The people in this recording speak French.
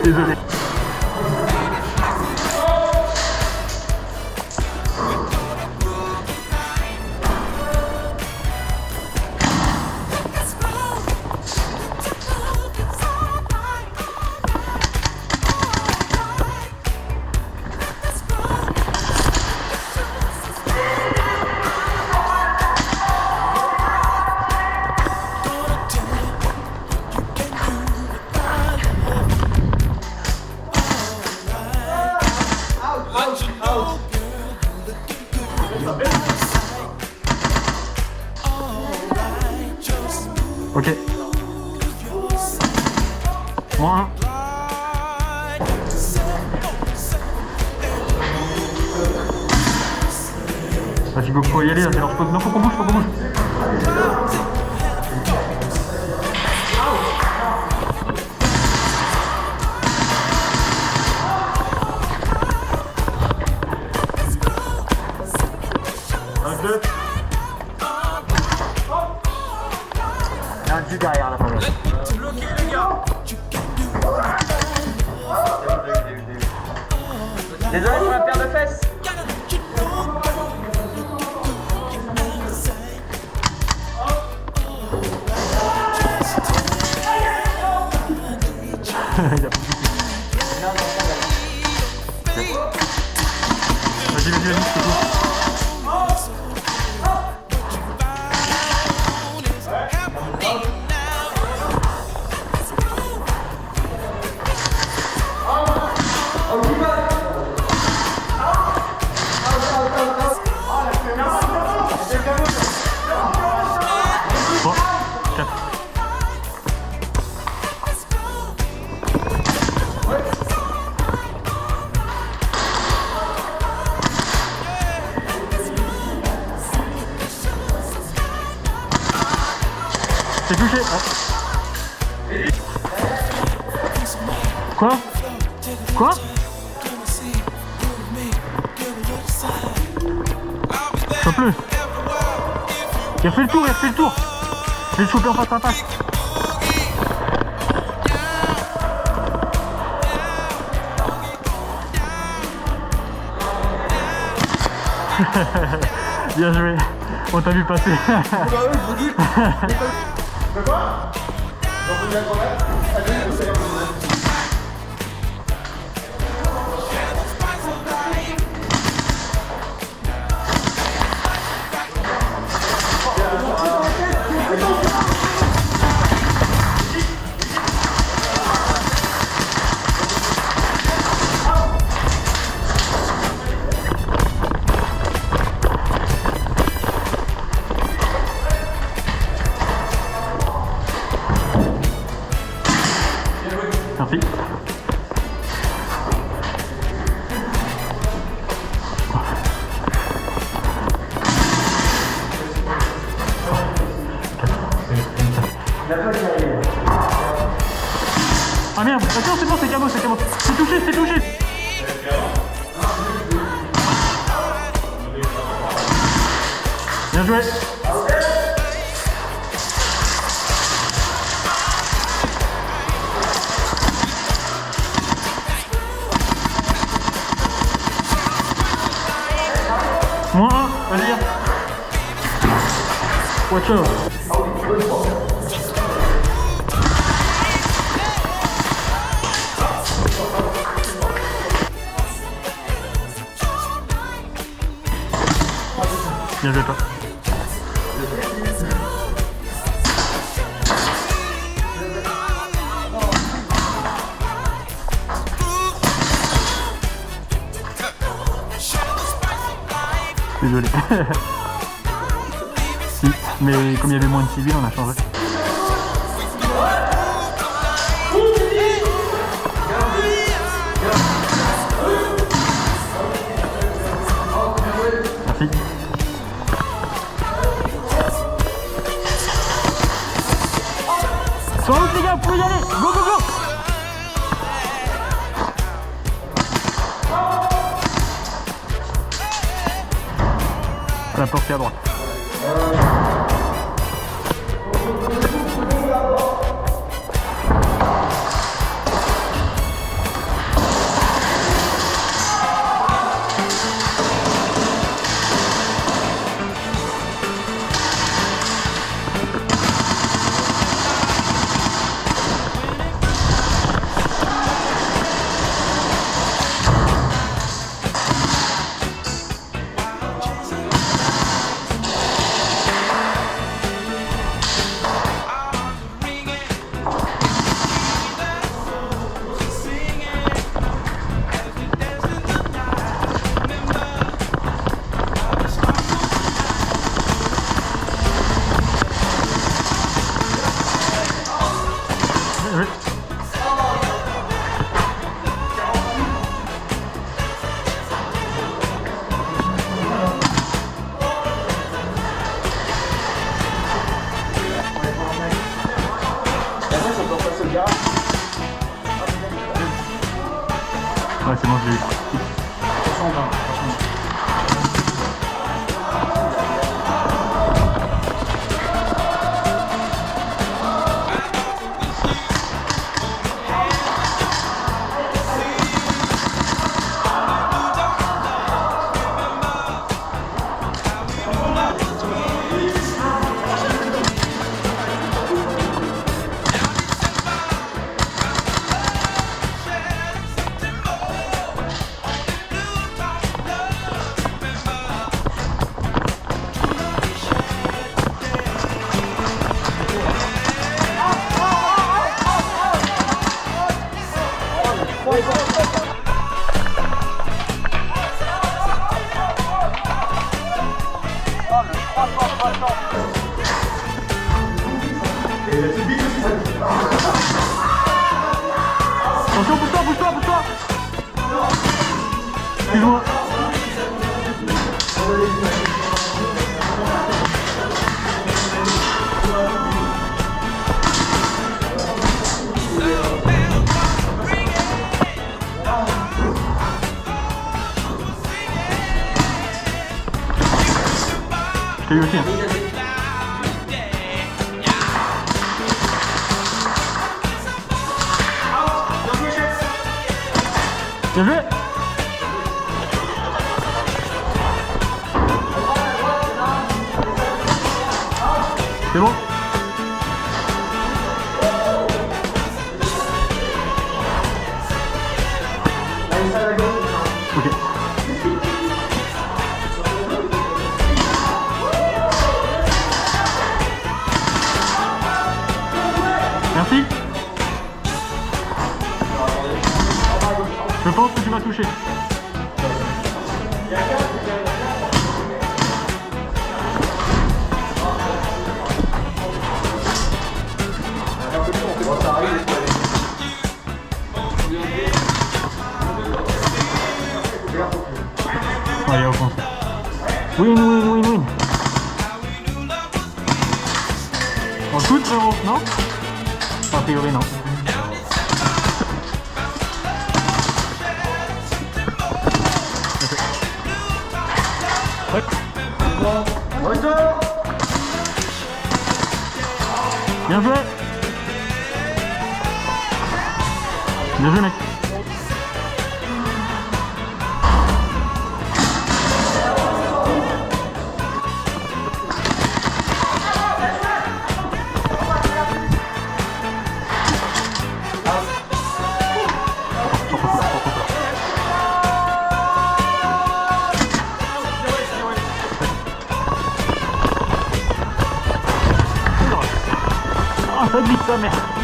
Désolé. Ok. Moins 1. Vas-y, go, faut y aller, là, c'est leur spot. Non, faut qu'on bouge, faut qu'on bouge. Il y a un Dieu derrière la balle. Désolé pour la paire de fesses. Il y a plus de Vas-y, c'est tout. C'est touché. Oh. Quoi? Quoi? J'en plus. Il a fait le tour, il a fait le tour. Je vais le choper en face à face. Bien joué. On t'a vu passer. De quoi? Donc vous êtes en fait? Merci. Ah merde, attends, c'est bon, c'est cabot, c'est cabot. C'est touché, c'est touché. Bien joué. Moins 1, vas-y. Watch out. Bien joué toi. Désolé. Si, mais comme il y avait moins de civils, on a changé. Merci. Sur la route les gars, vous pouvez y aller. Go go go. À la portée à droite. Ouais, c'est bon, je l'ai eu. Attention, Jean, attention. Attention, bouge-toi, bouge-toi, bouge-toi. Excuse-moi. Je t'ai eu aussi. Hein. Bien joué. C'est bon. Ok. Merci. Je pense que tu m'as touché. Allez, au fond. Win, win, win, win. On shoot, frérot, non? A priori, non. Bien joué. Bien joué, mec. Ah, ça glisse, sa mère.